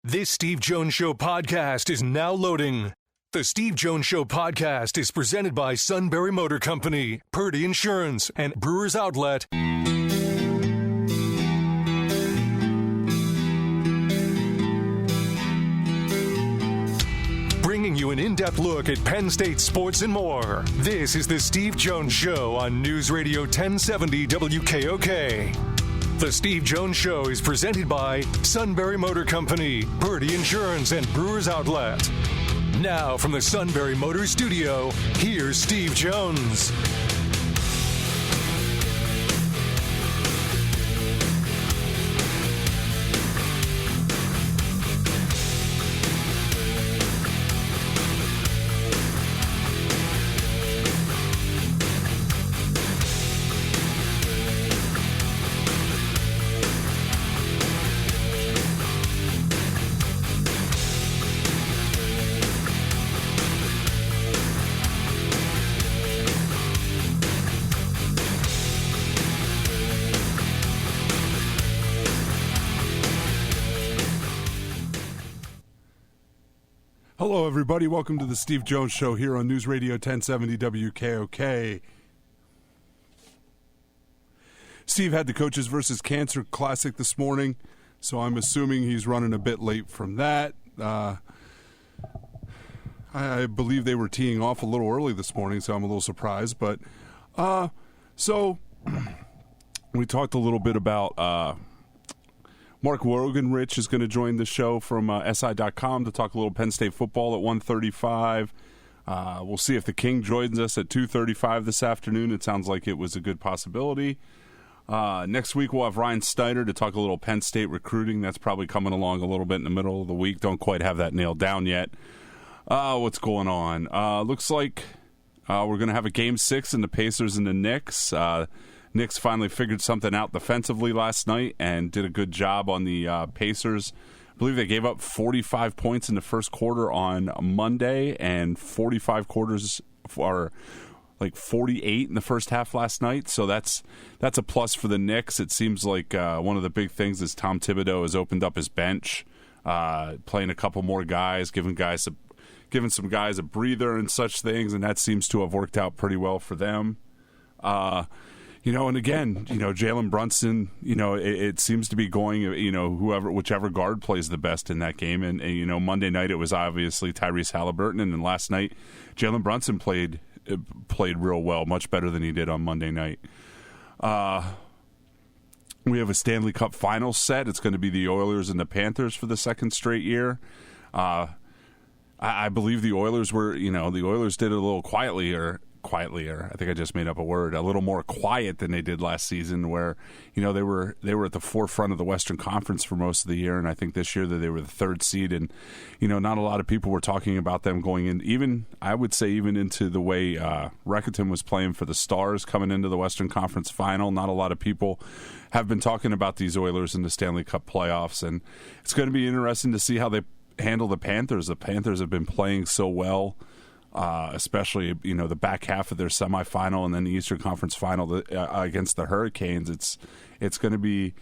This Steve Jones Show podcast is now loading. The Steve Jones Show podcast is presented by Sunbury Motor Company, Purdy Insurance, and Brewers Outlet. Bringing you an in-depth look at Penn State sports and more. This is the Steve Jones Show on News Radio 1070 WKOK. The Steve Jones Show is presented by Sunbury Motor Company, Purdy Insurance, and Brewers Outlet. Now from the Sunbury Motor Studio, here's Steve Jones. Hello, everybody. Welcome to the Steve Jones Show here on News Radio 1070 WKOK. Steve had the Coaches versus Cancer Classic this morning, so I'm assuming he's running a bit late from that. I believe they were teeing off a little early this morning, so I'm a little surprised. But so we talked a little bit about Mark Wogrenrich is going to join the show from SI.com to talk a little Penn State football at 1:35. We'll see if the King joins us at 2:35 this afternoon. It sounds like it was a good possibility. Next week we'll have Ryan Snyder to talk a little Penn State recruiting. That's probably coming along a little bit in the middle of the week. Don't quite have that nailed down yet. What's going on? Looks like we're going to have a Game 6 in the Pacers and the Knicks. Knicks finally figured something out defensively last night and did a good job on the Pacers. I believe they gave up 45 points in the first quarter on Monday and 45 quarters or like 48 in the first half last night. So that's a plus for the Knicks. It seems like one of the big things is Tom Thibodeau has opened up his bench, playing a couple more guys, giving some guys a breather and such things, and that seems to have worked out pretty well for them. And again, Jalen Brunson, it seems to be going, whichever guard plays the best in that game. And Monday night it was obviously Tyrese Halliburton, and then last night Jalen Brunson played real well, much better than he did on Monday night. We have a Stanley Cup Finals set. It's going to be the Oilers and the Panthers for the second straight year. I believe the Oilers were, the Oilers did it a little quietlier. I think I just made up a word. A little more quiet than they did last season, where they were at the forefront of the Western Conference for most of the year, and I think this year that they were the third seed, and not a lot of people were talking about them going in. Even into the way Reckiton was playing for the Stars coming into the Western Conference Final. Not a lot of people have been talking about these Oilers in the Stanley Cup playoffs, and it's going to be interesting to see how they handle the Panthers. The Panthers have been playing so well. Especially the back half of their semifinal and then the Eastern Conference Final against the Hurricanes. It's going to be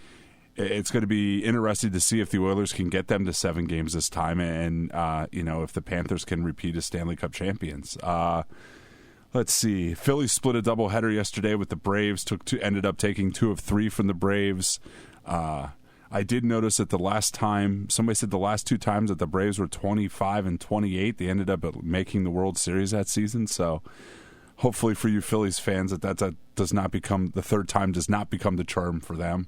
interesting to see if the Oilers can get them to 7 games this time, and if the Panthers can repeat as Stanley Cup champions. Let's see. Philly split a doubleheader yesterday with the Braves. Ended up taking 2 of 3 from the Braves. I did notice that somebody said the last 2 times that the Braves were 25 and 28, they ended up making the World Series that season. So hopefully for you Phillies fans that does not become the third time does not become the charm for them.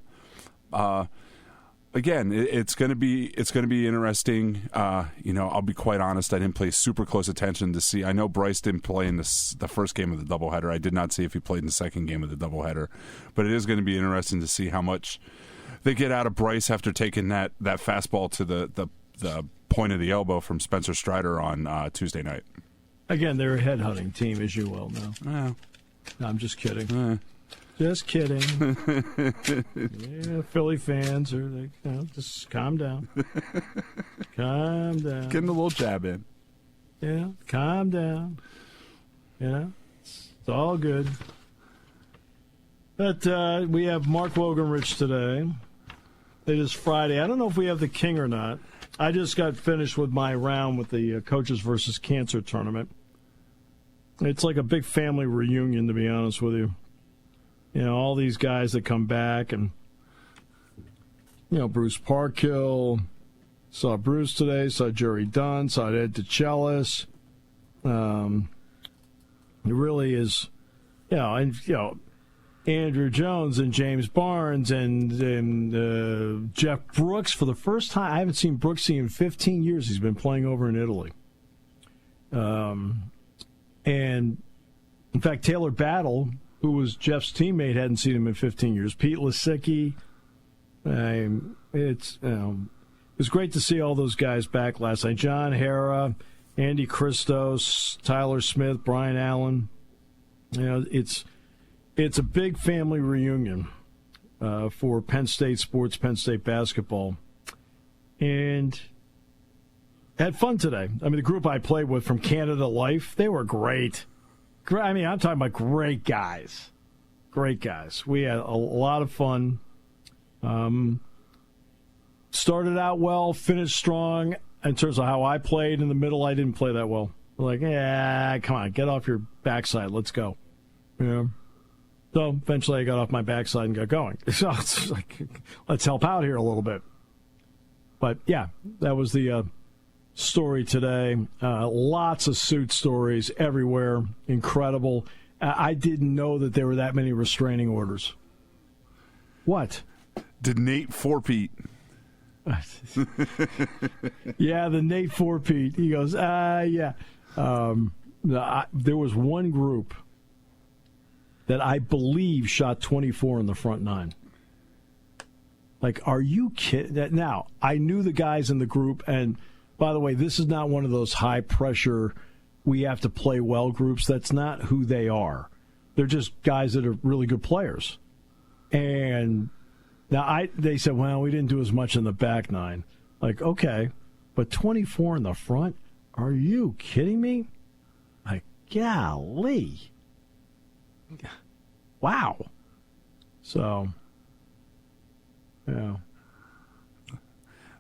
Again, it's going to be interesting. I'll be quite honest. I didn't pay super close attention to see. I know Bryce didn't play in the first game of the doubleheader. I did not see if he played in the second game of the doubleheader, but it is going to be interesting to see how much they get out of Bryce after taking that fastball to the point of the elbow from Spencer Strider on Tuesday night. Again, they're a headhunting team, as you well know. No, I'm just kidding. Just kidding. Yeah, Philly fans just calm down. Calm down. Getting a little jab in. Yeah, calm down. It's all good. But we have Mark Wogrenrich today. It is Friday. I don't know if we have the King or not. I just got finished with my round with the Coaches versus Cancer tournament. It's like a big family reunion, to be honest with you. You know, all these guys that come back, and, you know, Bruce Parkhill, saw Bruce today, saw Jerry Dunn, saw Ed DeChellis. It really is, you know, and, you know, Andrew Jones and James Barnes and Jeff Brooks for the first time. I haven't seen Brooksy in 15 years. He's been playing over in Italy. And, in fact, Taylor Battle, who was Jeff's teammate, hadn't seen him in 15 years. Pete Lisicki. It was great to see all those guys back last night. John Hara, Andy Christos, Tyler Smith, Brian Allen. You know, it's a big family reunion for Penn State sports, Penn State basketball. And had fun today. I mean, the group I played with from Canada Life, they were great. I mean, I'm talking about great guys. Great guys. We had a lot of fun. Started out well, finished strong. In terms of how I played in the middle, I didn't play that well. We're like, yeah, come on, get off your backside. Let's go. Yeah. So eventually I got off my backside and got going. So it's like, let's help out here a little bit. But, yeah, that was the story today. Lots of suit stories everywhere. Incredible. I didn't know that there were that many restraining orders. What? Did Nate forepeat? Yeah, the Nate forepeat. He goes, yeah. There was one group that I believe shot 24 in the front nine. Like, are you kidding? Now, I knew the guys in the group, and by the way, this is not one of those high-pressure, we have to play well groups. That's not who they are. They're just guys that are really good players. And now they said, well, we didn't do as much in the back nine. Like, okay, but 24 in the front? Are you kidding me? Like, golly. Wow. So, yeah.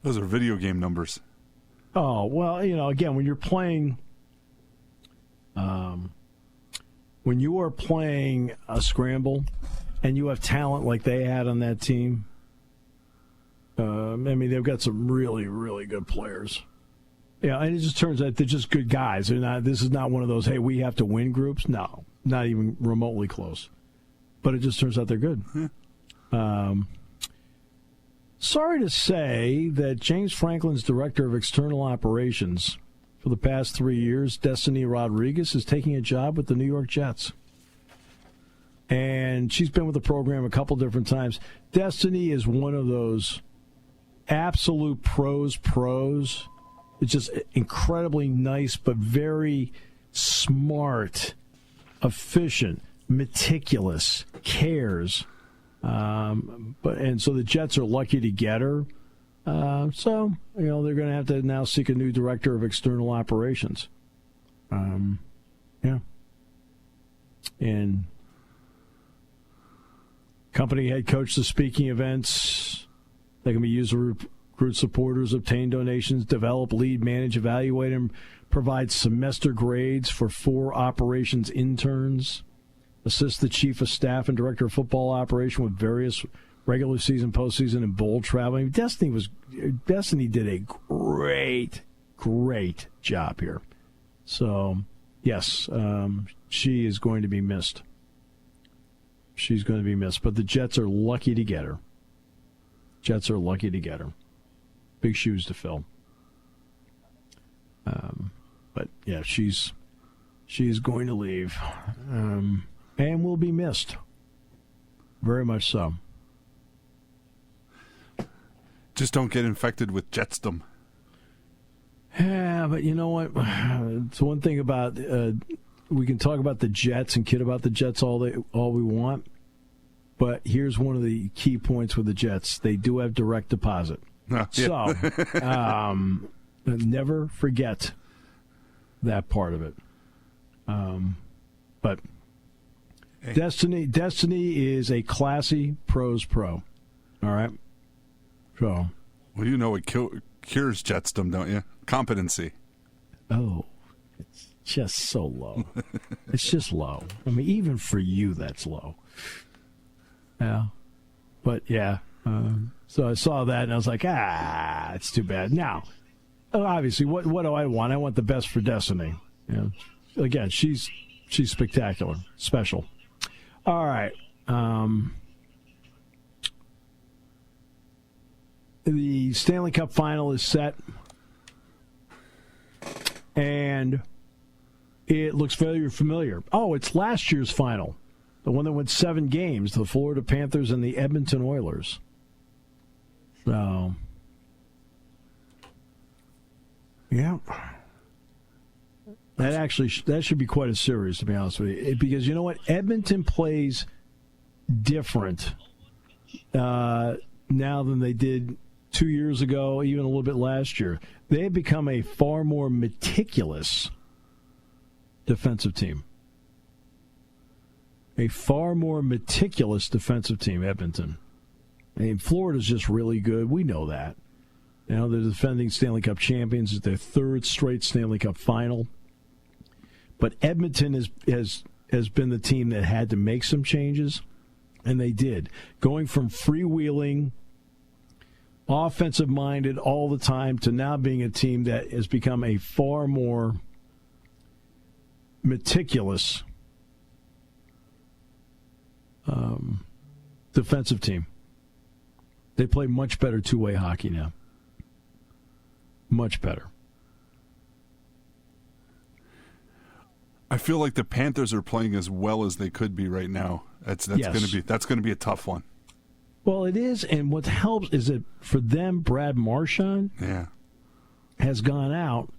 Those are video game numbers. Oh, well, you know, again, when you're playing, when you are playing a scramble and you have talent like they had on that team, I mean, they've got some really, really good players. Yeah, and it just turns out they're just good guys. This is not one of those, hey, we have to win groups. No, not even remotely close. But it just turns out they're good. Sorry to say that James Franklin's director of external operations for the past 3 years, Destiny Rodriguez, is taking a job with the New York Jets. And she's been with the program a couple different times. Destiny is one of those absolute pros. It's just incredibly nice, but very smart, efficient, meticulous, cares. So the Jets are lucky to get her. So, you know, they're going to have to now seek a new director of external operations. Yeah. And company head coach to speaking events. They can be used to recruit supporters, obtain donations, develop, lead, manage, evaluate, and provide semester grades for 4 operations interns. Assist the chief of staff and director of football operation with various regular season, postseason, and bowl traveling. Destiny did a great job here. So, yes, she is going to be missed. She's going to be missed. But the Jets are lucky to get her. Big shoes to fill. But, yeah, she's going to leave. And will be missed. Very much so. Just don't get infected with Jetsdom. Yeah, but you know what? It's one thing about we can talk about the Jets and kid about the Jets all we want, but here's one of the key points with the Jets: they do have direct deposit. So never forget that part of it. But hey. Destiny is a classy pros pro. All right. So, well, you know, it cures jetsdom, don't you? Competency. Oh, it's just so low. It's just low. I mean, even for you, that's low. Yeah. But, yeah. So I saw that, and I was like, it's too bad. Now, obviously, what do I want? I want the best for Destiny. You know, again, she's spectacular, special. All right. The Stanley Cup final is set, and it looks very familiar. Oh, it's last year's final, the one that went 7 games, the Florida Panthers and the Edmonton Oilers. So, yeah. That should be quite a series, to be honest with you. Because you know what? Edmonton plays different now than they did 2 years ago, even a little bit last year. They have become a far more meticulous defensive team. A far more meticulous defensive team, Edmonton. I mean, Florida's just really good. We know that. You know, they're defending Stanley Cup champions. It's their 3rd straight Stanley Cup final. But Edmonton has been the team that had to make some changes, and they did. Going from freewheeling, offensive-minded all the time to now being a team that has become a far more meticulous defensive team. They play much better two-way hockey now. Much better. I feel like the Panthers are playing as well as they could be right now. That's Yes. going to be a tough one. Well, it is, and what helps is that for them, Brad Marchand has gone out,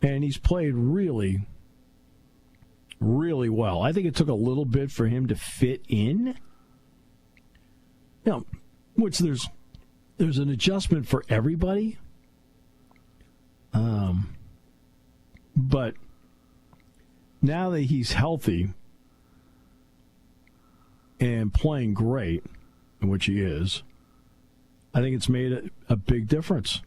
and he's played really, really well. I think it took a little bit for him to fit in. You know, which there's an adjustment for everybody. But now that he's healthy and playing great, which he is, I think it's made a big difference.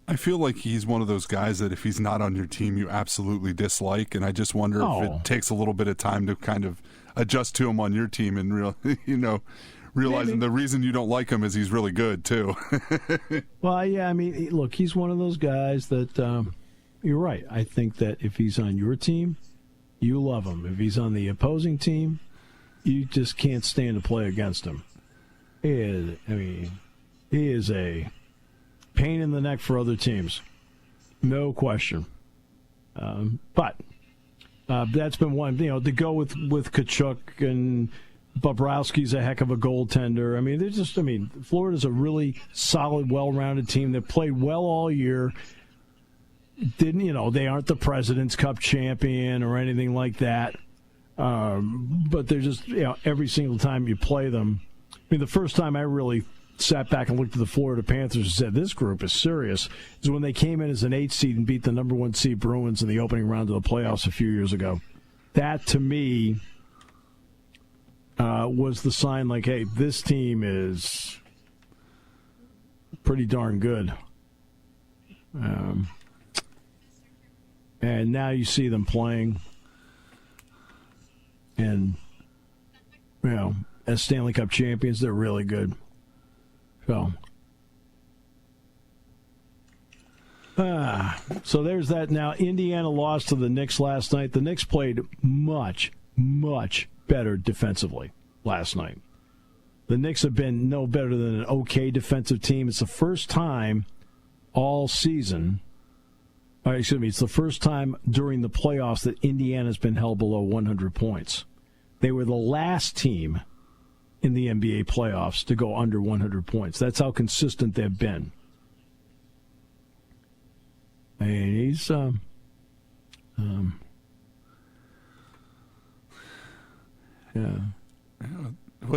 I feel like he's one of those guys that if he's not on your team, you absolutely dislike, and I just wonder if it takes a little bit of time to kind of adjust to him on your team and realizing the reason you don't like him is he's really good too. Well, yeah, I mean, look, he's one of those guys that you're right. I think that if he's on your team, you love him. If he's on the opposing team, you just can't stand to play against him. He is a pain in the neck for other teams. No question. But that's been one, to go with Tkachuk, and Bobrovsky's a heck of a goaltender. I mean, Florida's a really solid, well-rounded team that played well all year. They aren't the President's Cup champion or anything like that. But they're just, every single time you play them. I mean, the first time I really sat back and looked at the Florida Panthers and said, this group is serious, is when they came in as an 8 seed and beat the number 1 seed Bruins in the opening round of the playoffs a few years ago. That, to me, was the sign like, hey, this team is pretty darn good. And now you see them playing, and, as Stanley Cup champions, they're really good. So there's that. Now, Indiana lost to the Knicks last night. The Knicks played much, much better defensively last night. The Knicks have been no better than an okay defensive team. It's the first time all season, it's the first time during the playoffs that Indiana's been held below 100 points. They were the last team in the NBA playoffs to go under 100 points. That's how consistent they've been. And he's Well,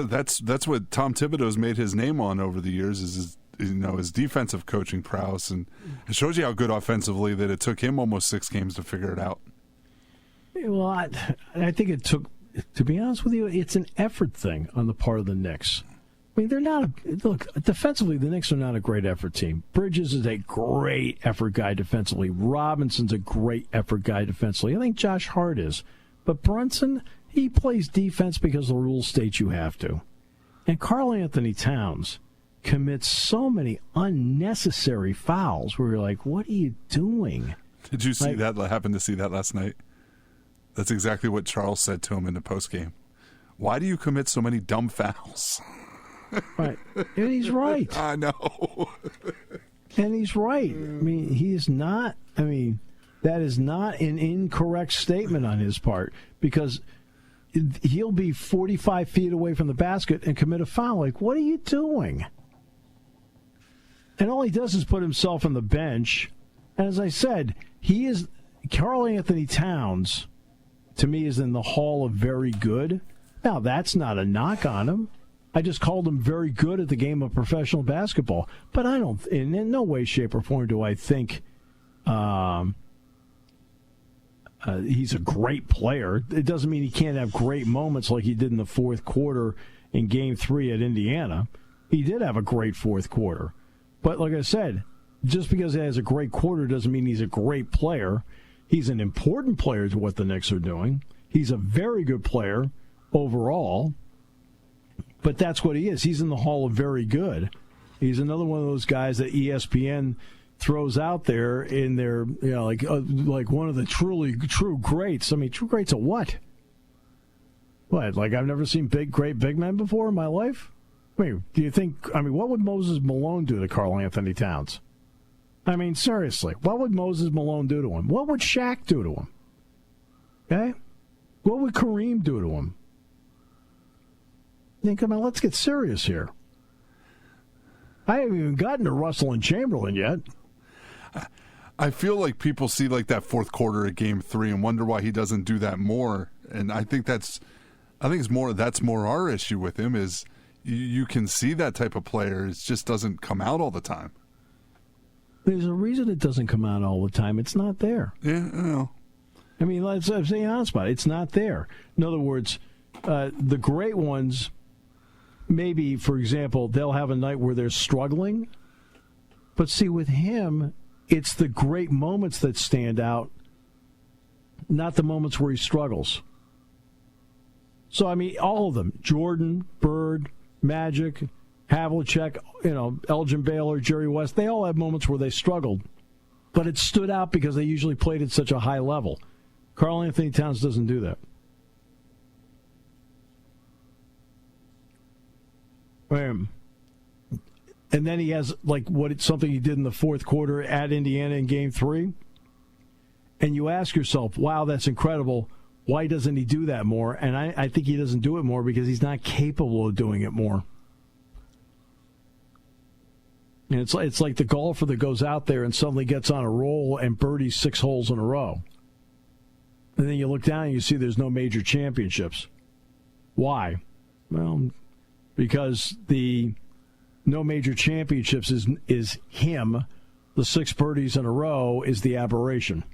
that's what Tom Thibodeau's made his name on over the years, is his defensive coaching prowess, and it shows you how good offensively that it took him almost 6 games to figure it out. Well, I think it took, to be honest with you, it's an effort thing on the part of the Knicks. I mean, they're not look, defensively, the Knicks are not a great effort team. Bridges is a great effort guy defensively. Robinson's a great effort guy defensively. I think Josh Hart is. But Brunson, he plays defense because the rules state you have to. And Karl Anthony Towns commits so many unnecessary fouls where you're like, what are you doing? Did you see that? Happen to see that last night? That's exactly what Charles said to him in the postgame. Why do you commit so many dumb fouls? Right. And he's right. I know. And he's right. I mean, he's not. I mean, that is not an incorrect statement on his part because he'll be 45 feet away from the basket and commit a foul. Like, what are you doing? And all he does is put himself on the bench. And as I said, he is Karl Anthony Towns, to me, is in the Hall of Very Good. Now, that's not a knock on him. I just called him very good at the game of professional basketball. But I don't, in no way, shape, or form do I think he's a great player. It doesn't mean he can't have great moments like he did in the fourth quarter in Game 3 at Indiana. He did have a great fourth quarter. But like I said, just because he has a great quarter doesn't mean he's a great player. He's an important player to what the Knicks are doing. He's a very good player overall. But that's what he is. He's in the Hall of Very Good. He's another one of those guys that ESPN throws out there in their, like one of the true greats. I mean, true greats of what? What? Like I've never seen great big men before in my life? I mean, do you think? I mean, what would Moses Malone do to Karl Anthony Towns? I mean, seriously, what would Moses Malone do to him? What would Shaq do to him? Okay, what would Kareem do to him? Come on, let's get serious here. I haven't even gotten to Russell and Chamberlain yet. I feel like people see like that fourth quarter of Game 3 and wonder why he doesn't do that more. And I think that's more our issue with him is you can see that type of player. It just doesn't come out all the time. There's a reason it doesn't come out all the time. It's not there. Yeah, I know. I mean, let's say honest about it. It's not there. In other words, the great ones. Maybe, for example, they'll have a night where they're struggling. But see, with him, it's the great moments that stand out, not the moments where he struggles. So, I mean, all of them, Jordan, Bird, Magic, Havlicek, Elgin Baylor, Jerry West, they all have moments where they struggled. But it stood out because they usually played at such a high level. Karl Anthony Towns doesn't do that. And then he has something he did in the fourth quarter at Indiana in Game 3. And you ask yourself, wow, that's incredible. Why doesn't he do that more? And I think he doesn't do it more because he's not capable of doing it more. And it's like the golfer that goes out there and suddenly gets on a roll and birdies 6 holes in a row. And then you look down and you see there's no major championships. Why? Well, because the no major championships is him. The 6 birdies in a row is the aberration.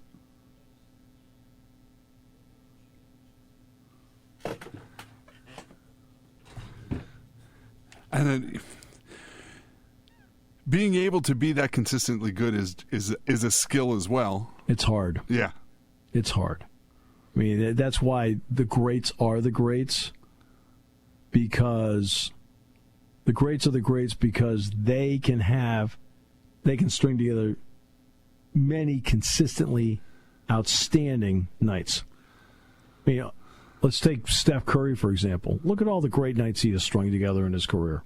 And then being able to be that consistently good is a skill as well. It's hard. Yeah. It's hard. I mean, that's why the greats are the greats. Because the greats are the greats because they can string together many consistently outstanding nights. I mean, let's take Steph Curry, for example. Look at all the great nights he has strung together in his career.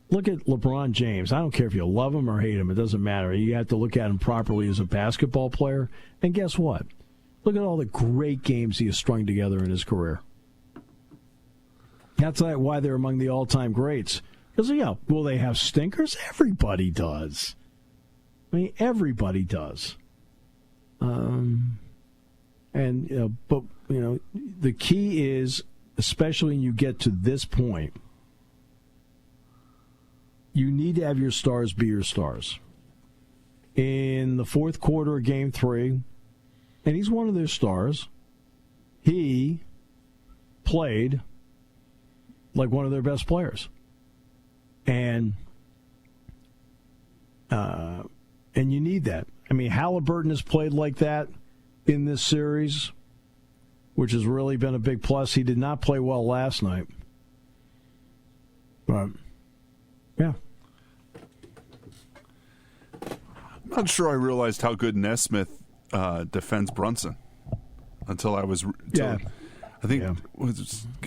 Look at LeBron James. I don't care if you love him or hate him. It doesn't matter. You have to look at him properly as a basketball player. And guess what? Look at all the great games he has strung together in his career. That's why they're among the all-time greats. Because, will they have stinkers? Everybody does. I mean, everybody does. But the key is, especially when you get to this point, you need to have your stars be your stars. In the fourth quarter of Game 3, and he's one of their stars, he played like one of their best players. And you need that. I mean, Halliburton has played like that in this series, which has really been a big plus. He did not play well last night. But, yeah. I'm not sure I realized how good Nesmith defends Brunson until I was. Yeah. I think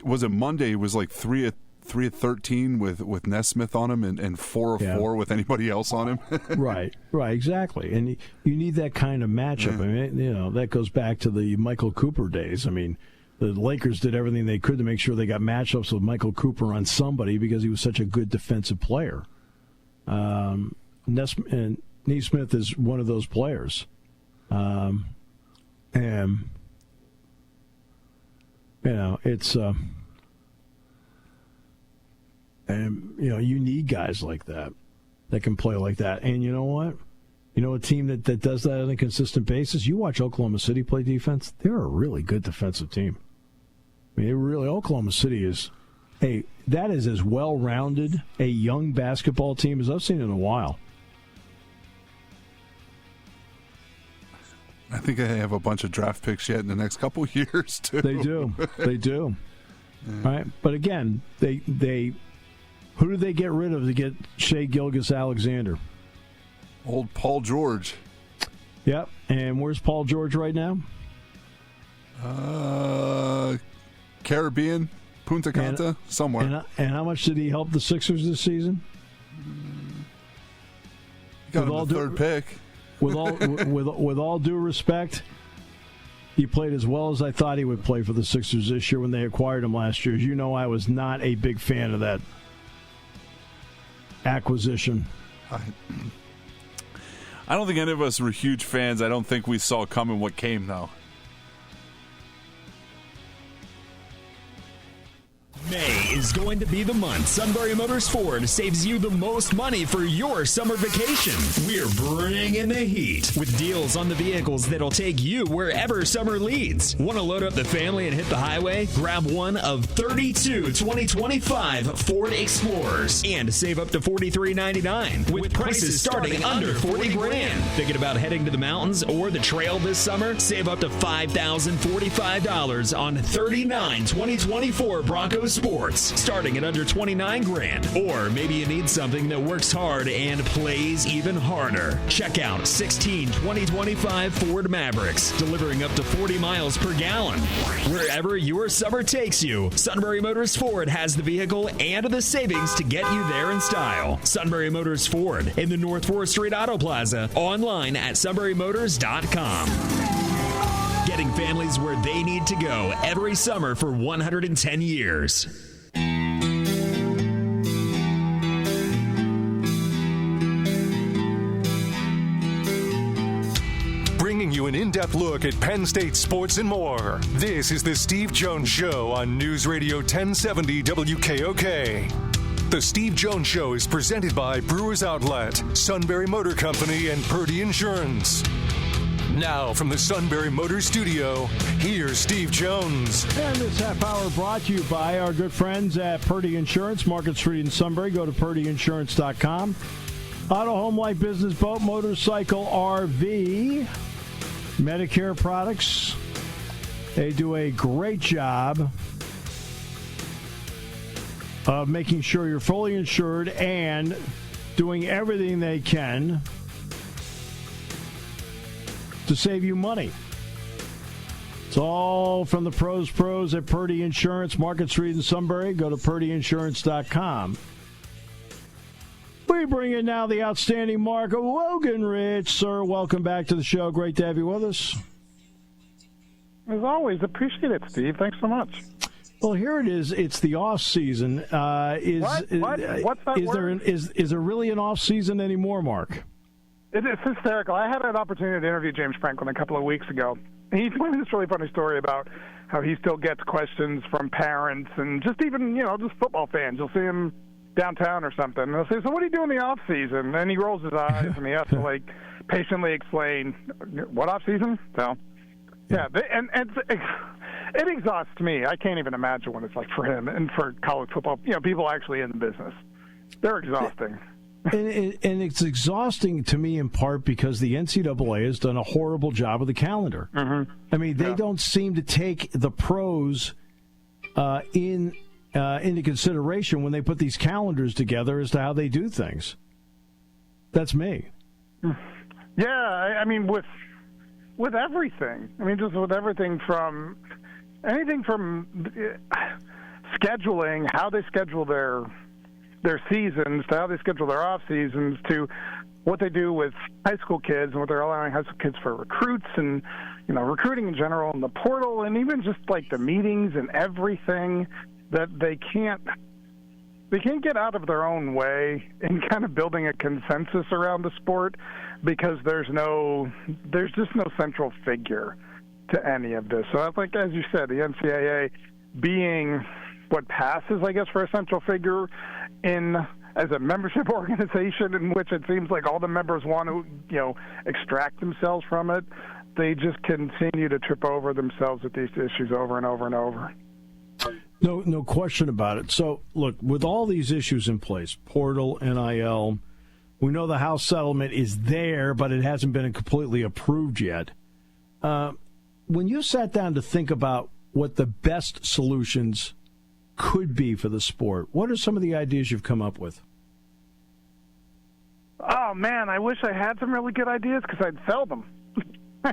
was it Monday? It was like 3 of 13 with Nesmith on him, and 4 of 4 with anybody else on him. Right, exactly. And you need that kind of matchup. I mean, that goes back to the Michael Cooper days. I mean, the Lakers did everything they could to make sure they got matchups with Michael Cooper on somebody because he was such a good defensive player. Nesmith is one of those players. And it's you need guys like that can play like that. And you know what? A team that does that on a consistent basis, you watch Oklahoma City play defense, they're a really good defensive team. I mean, Oklahoma City is that is as well-rounded a young basketball team as I've seen in a while. I think I have a bunch of draft picks yet in the next couple of years, too. They do. Yeah. Right? But again, they who do they get rid of to get Shai Gilgeous-Alexander? Old Paul George. Yep. And where's Paul George right now? Caribbean, Punta Cana, somewhere. And how much did he help the Sixers this season? He got him the third pick. With all due respect, he played as well as I thought he would play for the Sixers this year when they acquired him last year. As you know, I was not a big fan of that acquisition. I don't think any of us were huge fans. I don't think we saw coming what came, though. May is going to be the month Sunbury Motors Ford saves you the most money for your summer vacation. We're bringing the heat with deals on the vehicles that'll take you wherever summer leads. Want to load up the family and hit the highway? Grab one of 32 2025 Ford Explorers and save up to $43.99 with prices starting under $40,000. Thinking about heading to the mountains or the trail this summer? Save up to $5,045 on 39 2024 Bronco Sports, starting at under $29,000. Or maybe you need something that works hard and plays even harder. Check out 16 2025 Ford Mavericks, delivering up to 40 miles per gallon. Wherever your summer takes you, Sunbury Motors Ford has the vehicle and the savings to get you there in style. Sunbury Motors Ford in the North 4th Street Auto Plaza, online at sunburymotors.com. Getting families where they need to go every summer for 110 years. Bringing you an in-depth look at Penn State sports and more. This is the Steve Jones Show on News Radio 1070 WKOK. The Steve Jones Show is presented by Brewers Outlet, Sunbury Motor Company, and Purdy Insurance. Now, from the Sunbury Motor Studio, here's Steve Jones. And this half hour brought to you by our good friends at Purdy Insurance, Market Street in Sunbury. Go to purdyinsurance.com. Auto, home, life, business, boat, motorcycle, RV, Medicare products. They do a great job of making sure you're fully insured and doing everything they can to save you money. It's all from the pros at Purdy Insurance, Market Street in Sunbury. Go to purdyinsurance.com. We bring in now the outstanding Mark Wogrenrich. Sir, welcome back to the show. Great to have you with us. As always, appreciate it, Steve. Thanks so much. Well, here it is. It's the off season. What's that word? Is there really an off season anymore, Mark? It's hysterical. I had an opportunity to interview James Franklin a couple of weeks ago. He told me this really funny story about how he still gets questions from parents and just even, just football fans. You'll see him downtown or something, and they'll say, "So what do you do in the off season?" And he rolls his eyes and he has to patiently explain what off season. So, yeah, it exhausts me. I can't even imagine what it's like for him and for college football. People actually in the business. They're exhausting. And it's exhausting to me in part because the NCAA has done a horrible job of the calendar. Mm-hmm. I mean, they don't seem to take the pros into consideration when they put these calendars together as to how they do things. That's me. Yeah, I mean, with everything. I mean, just with everything from anything from scheduling, how they schedule their seasons, to how they schedule their off seasons, to what they do with high school kids and what they're allowing high school kids for recruits and, you know, recruiting in general and the portal and even just like the meetings and everything that they can't get out of their own way in kind of building a consensus around the sport because there's just no central figure to any of this. So I think, as you said, the NCAA being what passes, I guess, for a central figure as a membership organization in which it seems like all the members want to, you know, extract themselves from it, they just continue to trip over themselves with these issues over and over and over. No question about it. So, look, with all these issues in place, portal, NIL, we know the House settlement is there, but it hasn't been completely approved yet. When you sat down to think about what the best solutions could be for the sport, what are some of the ideas you've come up with? Oh, man, I wish I had some really good ideas because I'd sell them.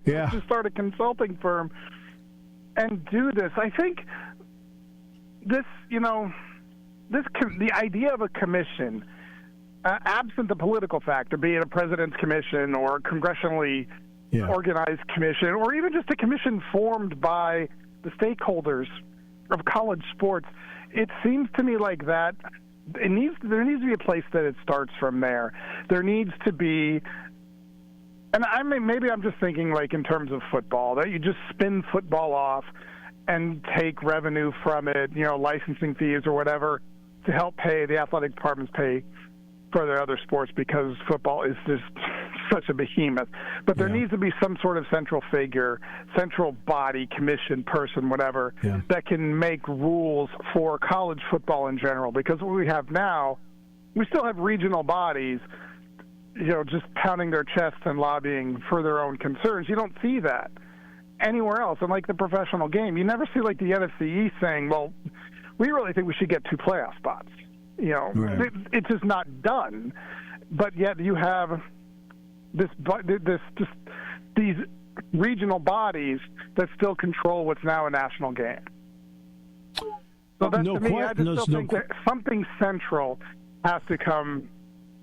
Yeah. To start a consulting firm and do this. I think the idea of a commission, absent the political factor, be it a president's commission or a congressionally organized commission, or even just a commission formed by the stakeholders of college sports, it seems to me like that there needs to be a place that it starts from there. There needs to be, and I mean, maybe I'm just thinking like in terms of football, that you just spin football off and take revenue from it, you know, licensing fees or whatever, to help pay the athletic departments pay for their other sports because football is just such a behemoth. But there needs to be some sort of central figure, central body, commission, person, whatever, that can make rules for college football in general. Because what we have now, we still have regional bodies, you know, just pounding their chests and lobbying for their own concerns. You don't see that anywhere else. And like the professional game, you never see like the NFC East saying, well, we really think we should get 2 playoff spots. You know, it's just not done. But yet you have these regional bodies that still control what's now a national game. So that, to me, I just still think that something central has to come,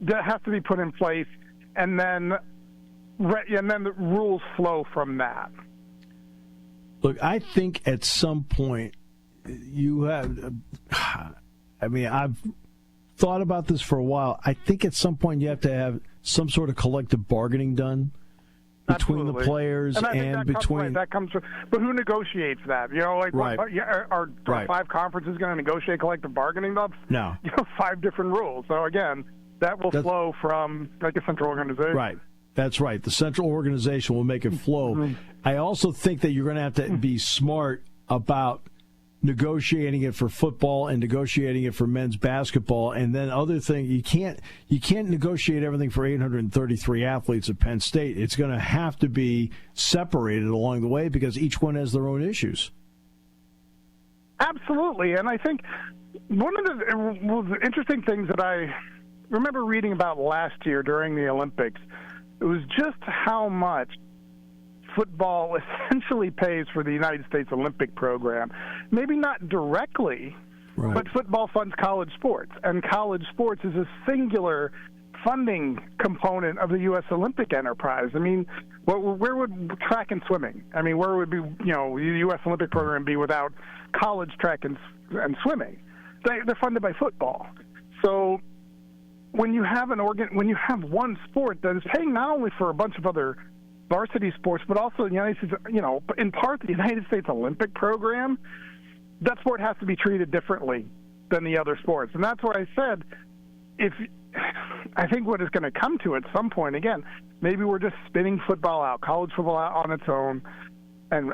that has to be put in place, and then the rules flow from that. Look, I think at some point you have, I mean, I've thought about this for a while. I think at some point you have to have some sort of collective bargaining done between the players and between. That comes from, but who negotiates that? You know, like are 5 conferences going to negotiate collective bargaining? No. You know, 5 different rules. So again, that will flow from like a central organization. Right. That's right. The central organization will make it flow. Mm-hmm. I also think that you're going to have to be smart about negotiating it for football and negotiating it for men's basketball, and then other thing, you can't negotiate everything for 833 athletes at Penn State. It's going to have to be separated along the way because each one has their own issues. Absolutely, and I think one of the interesting things that I remember reading about last year during the Olympics, it was just how much football essentially pays for the United States Olympic program. Maybe not directly, but football funds college sports. And college sports is a singular funding component of the U.S. Olympic enterprise. I mean, where would track and swimming? I mean, where would the U.S. Olympic program be without college track and swimming? They're funded by football. So when you have one sport that is paying not only for a bunch of other varsity sports, but also the United States, in part the United States Olympic program, that sport has to be treated differently than the other sports. And that's why I said, I think what is going to come to at some point, again, maybe we're just spinning football out, college football out on its own, and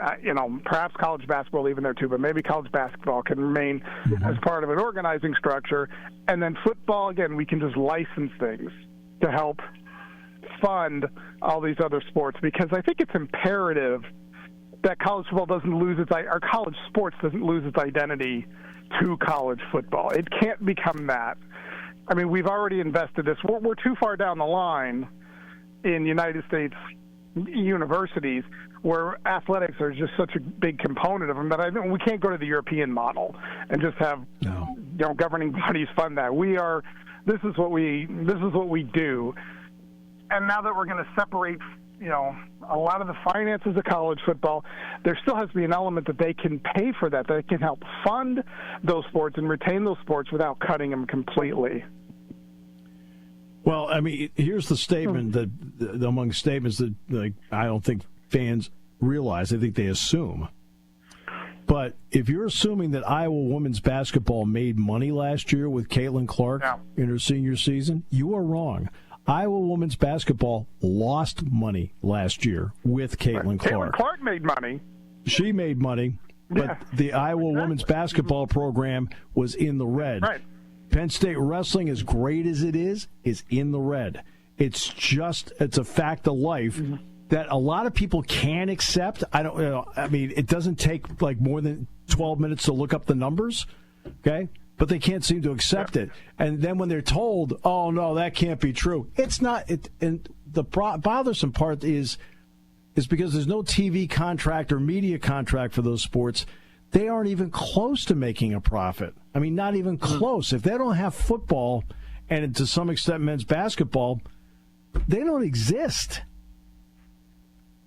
perhaps college basketball even there too, but maybe college basketball can remain as part of an organizing structure. And then football, again, we can just license things to help fund all these other sports, because I think it's imperative that college football doesn't lose or college sports doesn't lose its identity to college football. It can't become that. I mean, we've already invested this. We're too far down the line in United States universities where athletics are just such a big component of them that we can't go to the European model and just have governing bodies fund that. This is what we do. And now that we're going to separate, a lot of the finances of college football, there still has to be an element that they can pay for that can help fund those sports and retain those sports without cutting them completely. Well, I mean, here's the statement that among statements that I don't think fans realize. I think they assume. But if you're assuming that Iowa women's basketball made money last year with Caitlin Clark in her senior season, you are wrong. Iowa women's basketball lost money last year with Caitlin Clark. Caitlin Clark made money. She made money, but the Iowa women's basketball program was in the red. Right. Penn State wrestling, as great as it is in the red. It's a fact of life that a lot of people can accept. It doesn't take like more than 12 minutes to look up the numbers, okay? But they can't seem to accept it. And then when they're told, oh, no, that can't be true, it's not. And the bothersome part is because there's no TV contract or media contract for those sports. They aren't even close to making a profit. I mean, not even close. If they don't have football and to some extent men's basketball, they don't exist.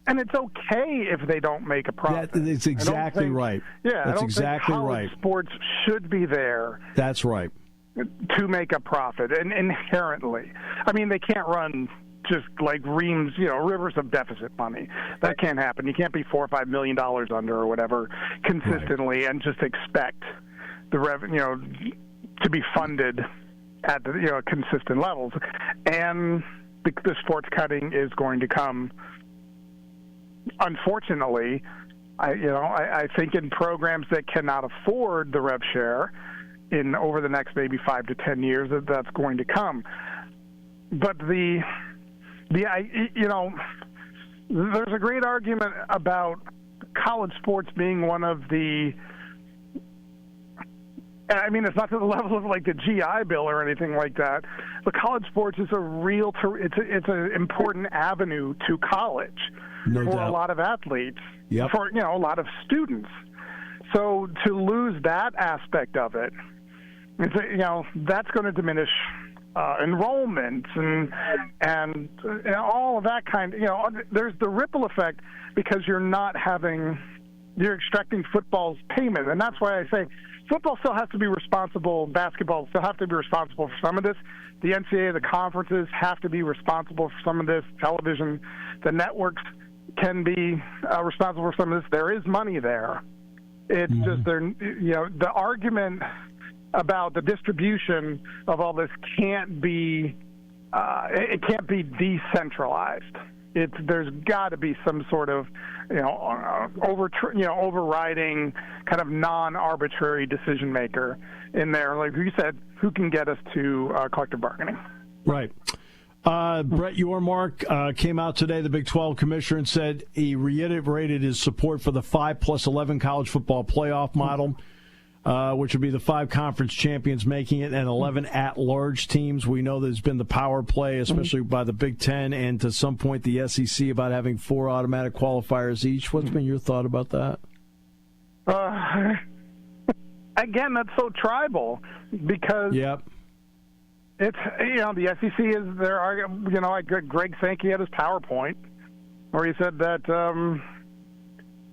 And it's okay if they don't make a profit. That's exactly right. Yeah, that's exactly right. Sports should be there. That's right. To make a profit, and inherently. I mean, they can't run just like rivers of deficit money. That can't happen. You can't be $4 or $5 million under or whatever consistently and just expect the revenue, to be funded at consistent levels. And the sports cutting is going to come. Unfortunately, I think in programs that cannot afford the rev share over the next maybe 5 to 10 years, that's going to come. But there's a great argument about college sports being one of the. I mean, it's not to the level of like the GI Bill or anything like that. But college sports is it's an important avenue to college for a lot of athletes, for a lot of students. So to lose that aspect of it, that's going to diminish enrollment and all of that kind. There's the ripple effect because you're extracting football's payment, and that's why I say football still has to be responsible. Basketball still have to be responsible for some of this. The NCAA, the conferences have to be responsible for some of this. Television, the networks can be responsible for some of this. There is money there. It's just the argument about the distribution of all this can't be decentralized. There's got to be some sort of overriding kind of non-arbitrary decision maker in there. Like you said, who can get us to collective bargaining? Right. Brett Yormark came out today, the Big 12 commissioner, and said he reiterated his support for the 5+11 college football playoff model, which would be the 5 conference champions making it and 11 at-large teams. We know there's been the power play, especially by the Big Ten and to some point the SEC, about having 4 automatic qualifiers each. What's been your thought about that? Again, that's so tribal because it's the SEC is there. Greg Sankey had his PowerPoint where he said that.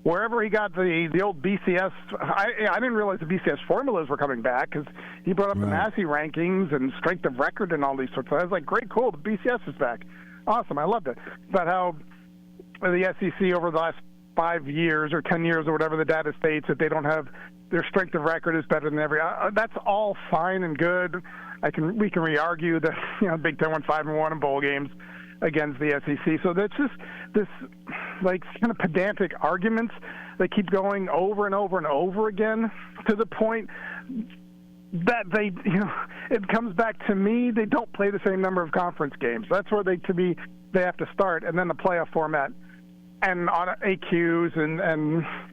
Wherever he got the old BCS, I didn't realize the BCS formulas were coming back because he brought up the Massey rankings and strength of record and all these sorts of things. I was like, great, cool, the BCS is back. Awesome, I loved it. But how the SEC over the last 5 years or 10 years or whatever the data states that they don't have their strength of record is better than every. That's all fine and good. We can re-argue that Big Ten won 5-1 in bowl games against the SEC. So that's just this. like kind of pedantic arguments that keep going over and over and over again to the point that they, it comes back to me, they don't play the same number of conference games. That's where they have to start, and then the playoff format and on AQs and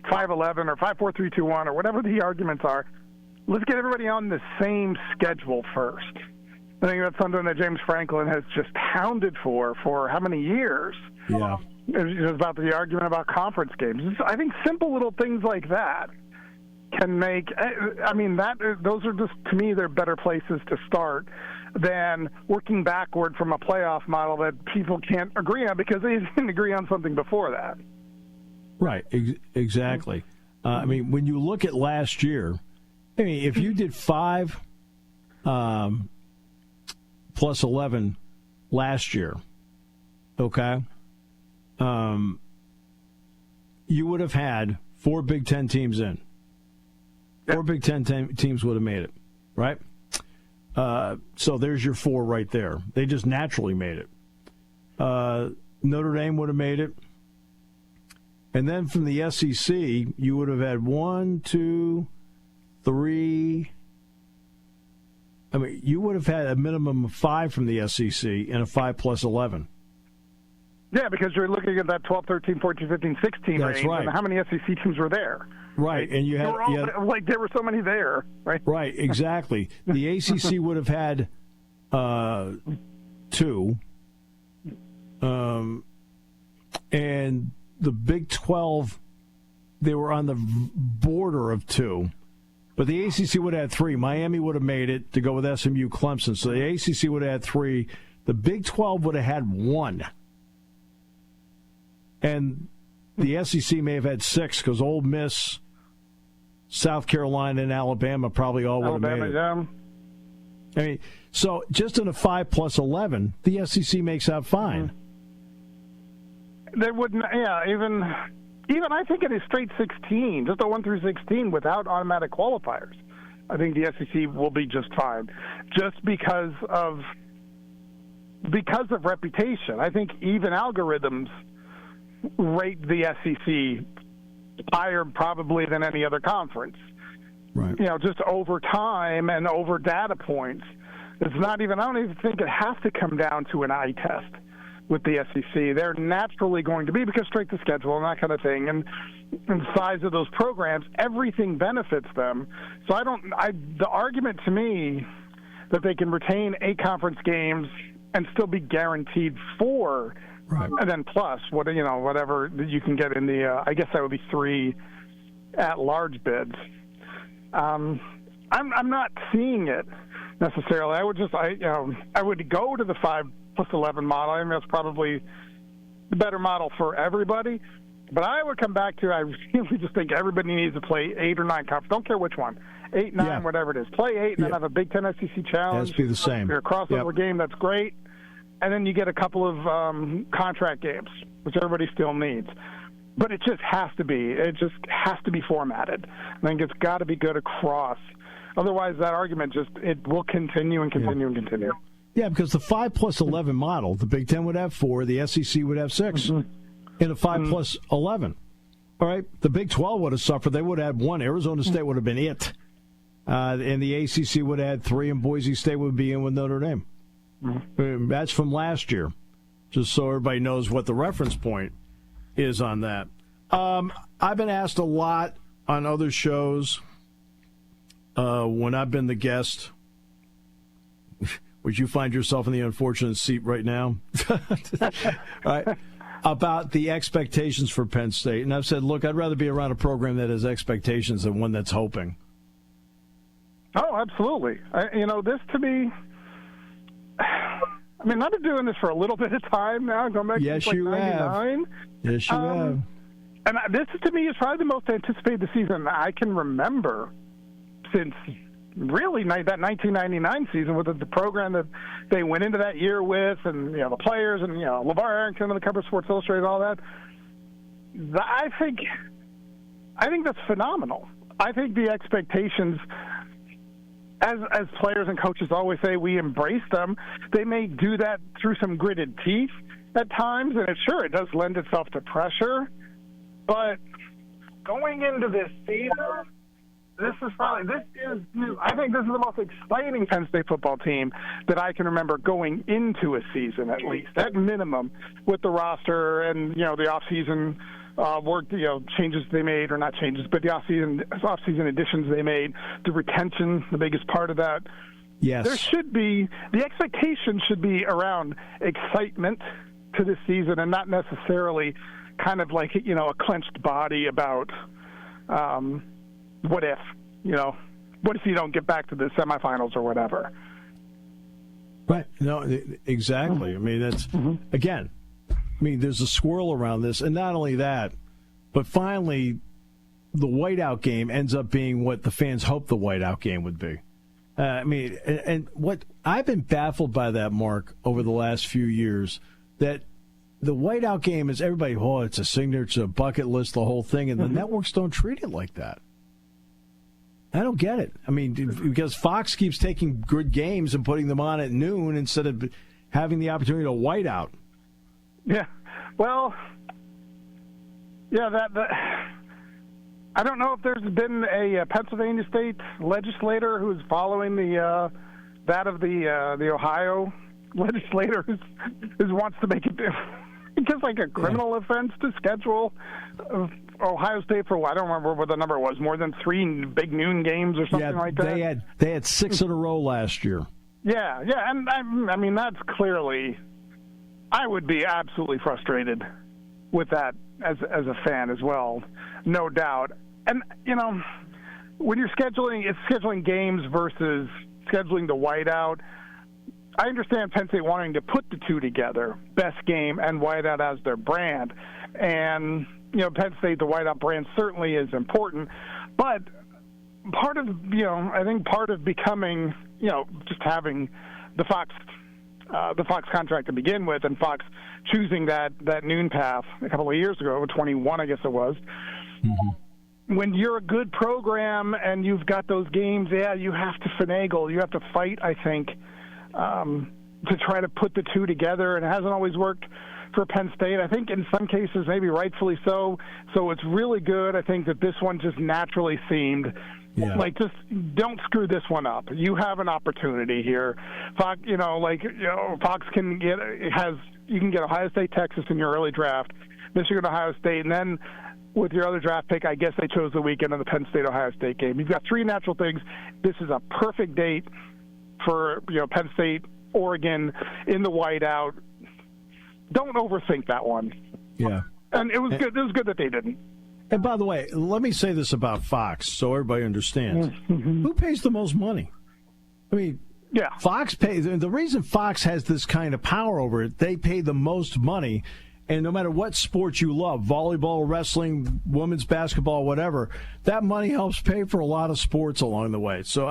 5-11 or 5-4-3-2-1 or whatever the arguments are. Let's get everybody on the same schedule first. I think that's something that James Franklin has just hounded for how many years? Yeah. It was about the argument about conference games. I think simple little things like that can make, those are just, to me, they're better places to start than working backward from a playoff model that people can't agree on because they didn't agree on something before that. Right, exactly. When you look at last year, if you did 5 plus 11 last year, okay, you would have had 4 Big Ten teams in. 4 Big Ten teams would have made it, right? So there's your 4 right there. They just naturally made it. Notre Dame would have made it. And then from the SEC, you would have had 1, 2, 3. You would have had a minimum of 5 from the SEC and a 5 plus 11. Yeah, because you're looking at that 12, 13, 14, 15, 16 That's range. right. And how many SEC teams were there? Right, and you had there were so many there, right? Right, exactly. The ACC would have had 2, and the Big 12, they were on the border of 2, but the ACC would have had 3. Miami would have made it to go with SMU, Clemson, so the ACC would have had 3. The Big 12 would have had 1, and the SEC may have had 6 because Ole Miss, South Carolina, and Alabama probably all would have made it. Yeah. So just in a 5 plus 11, the SEC makes out fine. They wouldn't, even I think in a straight 16, just a 1 through 16 without automatic qualifiers, I think the SEC will be just fine, just because of reputation. I think even algorithms rate the SEC higher probably than any other conference. Right. Just over time and over data points. I don't even think it has to come down to an eye test with the SEC. They're naturally going to be, because strength of schedule and that kind of thing, and size of those programs, everything benefits them. So the argument to me that they can retain 8 conference games and still be guaranteed 4, right, and then plus whatever you can get in the I guess that would be 3 at-large bids. I'm not seeing it necessarily. I would go to the 5 plus 11 model. I mean, that's probably the better model for everybody. But I would come back to, I really just think everybody needs to play 8 or 9 conference. Don't care which one. 8, 9, whatever it is. Play 8 and then have a Big Ten SEC challenge. It has to be the same. If you're a crossover game, that's great. And then you get a couple of contract games, which everybody still needs. But it just has to be. It just has to be formatted. I think it's got to be good across. Otherwise, that argument it will continue and continue and continue. Yeah, because the 5 plus 11 model, the Big Ten would have 4, the SEC would have 6, in a 5 plus 11. All right, the Big 12 would have suffered. They would have had 1. Arizona State would have been it. And the ACC would have had 3, and Boise State would be in with Notre Dame. That's from last year, just so everybody knows what the reference point is on that. I've been asked a lot on other shows when I've been the guest. Would you find yourself in the unfortunate seat right now? Right? About the expectations for Penn State. And I've said, look, I'd rather be around a program that has expectations than one that's hoping. Oh, absolutely. This to me, I've been doing this for a little bit of time now, going back yes, to you 99. Yes, you have. And this, to me, is probably the most anticipated season I can remember since really that 1999 season, with the program that they went into that year with, and the players, and LeVar Arrington on the cover of Sports Illustrated, all that. I think that's phenomenal. I think the expectations, as players and coaches always say, we embrace them. They may do that through some gritted teeth, at times, and it does lend itself to pressure. But going into this season, this is new. I think this is the most exciting Penn State football team that I can remember going into a season, at least, at minimum, with the roster and, the off-season work, changes they made, or not changes, but the off-season additions they made, the retention, the biggest part of that. Yes. The expectation should be around excitement to this season and not necessarily kind of like, a clenched body about what if you don't get back to the semifinals or whatever. Right. No, exactly. I mean, that's, again, there's a swirl around this. And not only that, but finally, the whiteout game ends up being what the fans hoped the whiteout game would be. And what I've been baffled by that, Mark, over the last few years, that the whiteout game is everybody, it's a signature, it's a bucket list, the whole thing, and the networks don't treat it like that. I don't get it. Because Fox keeps taking good games and putting them on at noon instead of having the opportunity to white out. Yeah. Well, that I don't know if there's been a Pennsylvania State legislator who's following that of the Ohio legislator who wants to make it just like a criminal offense to schedule Ohio State for, I don't remember what the number was, more than 3 big noon games or something like that. They had 6 in a row last year. Yeah, and that's clearly, I would be absolutely frustrated with that as a fan as well, no doubt. And, when you're scheduling games versus scheduling the whiteout, I understand Penn State wanting to put the two together, best game and whiteout as their brand. And, Penn State, the whiteout brand certainly is important. But part of becoming, just having the Fox contract to begin with, and Fox choosing that noon path a couple of years ago, 21, I guess it was. Mm-hmm. When you're a good program and you've got those games, you have to finagle. You have to fight, I think, to try to put the two together. And it hasn't always worked for Penn State. I think in some cases, maybe rightfully so. So it's really good. I think that this one just naturally seemed like, just don't screw this one up. You have an opportunity here. Fox, Fox you can get Ohio State, Texas in your early draft, Michigan, Ohio State, and then with your other draft pick, I guess they chose the weekend of the Penn State-Ohio State game. You've got 3 natural things. This is a perfect date for Penn State, Oregon in the whiteout. Don't overthink that one. Yeah. And it was good. It was good that they didn't. And by the way, let me say this about Fox so everybody understands. Mm-hmm. Who pays the most money? Fox pays. The reason Fox has this kind of power over it, they pay the most money. And no matter what sport you love, volleyball, wrestling, women's basketball, whatever, that money helps pay for a lot of sports along the way. So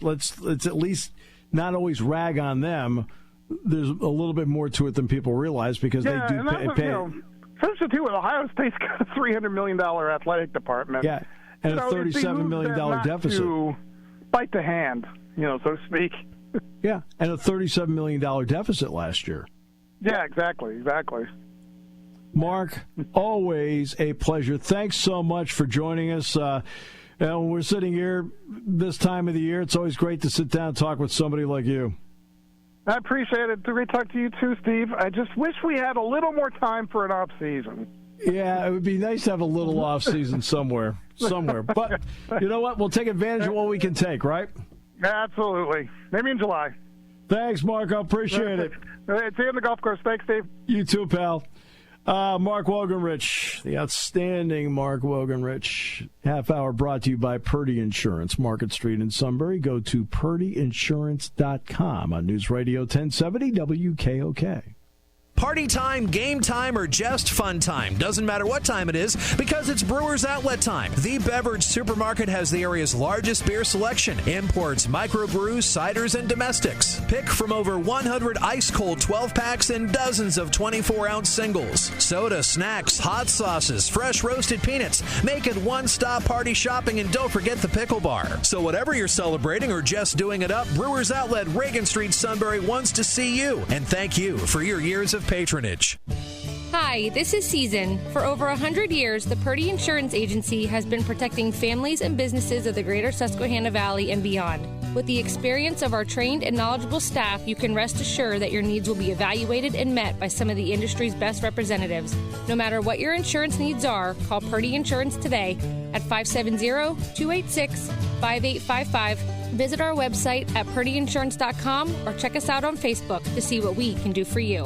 let's at least not always rag on them. There's a little bit more to it than people realize because they do pay. Especially too, with Ohio State's got a $300 million athletic department. Yeah, and a $37 million deficit. To bite the hand, so to speak. Yeah, and a $37 million deficit last year. Yeah, exactly. Mark, always a pleasure. Thanks so much for joining us. When we're sitting here this time of the year, it's always great to sit down and talk with somebody like you. I appreciate it. Great to talk to you too, Steve. I just wish we had a little more time for an off season. Yeah, it would be nice to have a little off season somewhere. But you know what? We'll take advantage of what we can take, right? Absolutely. Maybe in July. Thanks, Mark. I appreciate it. See you on the golf course. Thanks, Steve. You too, pal. Mark Wogrenrich, the outstanding Mark Wogrenrich. Half hour brought to you by Purdy Insurance, Market Street in Sunbury. Go to purdyinsurance.com on News Radio 1070 WKOK. Party time, game time, or just fun time. Doesn't matter what time it is because it's Brewers Outlet time. The beverage supermarket has the area's largest beer selection. Imports, microbrews, ciders, and domestics. Pick from over 100 ice-cold 12-packs and dozens of 24-ounce singles. Soda, snacks, hot sauces, fresh roasted peanuts. Make it one-stop party shopping, and don't forget the pickle bar. So whatever you're celebrating or just doing it up, Brewers Outlet, Reagan Street, Sunbury wants to see you. And thank you for your years of patronage. Hi, this is Season. For over 100 years, the Purdy Insurance Agency has been protecting families and businesses of the greater Susquehanna Valley and beyond. With the experience of our trained and knowledgeable staff, you can rest assured that your needs will be evaluated and met by some of the industry's best representatives. No matter what your insurance needs are, call Purdy Insurance today at 570-286-5855. Visit our website at purdyinsurance.com or check us out on Facebook to see what we can do for you.